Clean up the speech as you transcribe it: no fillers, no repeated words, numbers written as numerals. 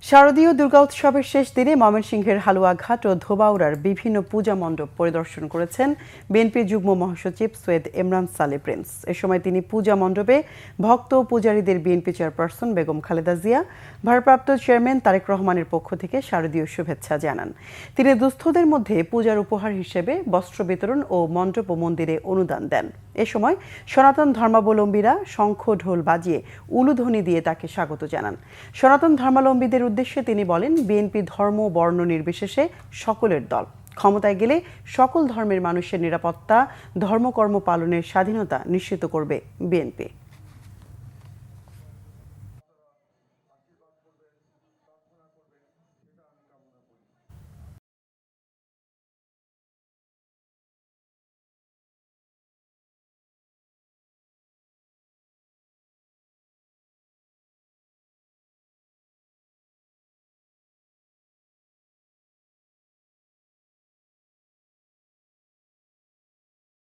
শারদীয় দুর্গা উৎসবের শেষ দিনে ময়মনসিংহের হালুয়াঘাট ও ধোবাউড়ার বিভিন্ন পূজা মণ্ডপ পরিদর্শন করেছেন বিএনপির যুগ্ম মহাসচিব সৈয়দ ইমরান সালে প্রিন্স। এ সময় তিনি পূজা মণ্ডপে ভক্ত ও পূজারীদের বিএনপি চেয়ারপারসন বেগম খালেদা জিয়া, ভারপ্রাপ্ত চেয়ারম্যান তারেক রহমানের পক্ষ থেকে শারদীয় শুভেচ্ছা জানান। তিনি দুস্থদের মধ্যে পূজার উপহার হিসেবে বস্ত্র বিতরণ ও মণ্ডপ ও মন্দিরে অনুদান দেন। এ সময় সনাতন ধর্মাবলম্বীরা শঙ্খ ঢোল বাজিয়ে উলুধ্বনি দিয়ে তাকে স্বাগত জানান। সনাতন ধর্মাবলম্বীদের উদ্দেশ্যে তিনি বলেন, বিএনপি ধর্ম বর্ণ নির্বিশেষে সকলের দল। ক্ষমতায় গেলে সকল ধর্মের মানুষের নিরাপত্তা, ধর্মকর্ম পালনের স্বাধীনতা নিশ্চিত করবে বিএনপি।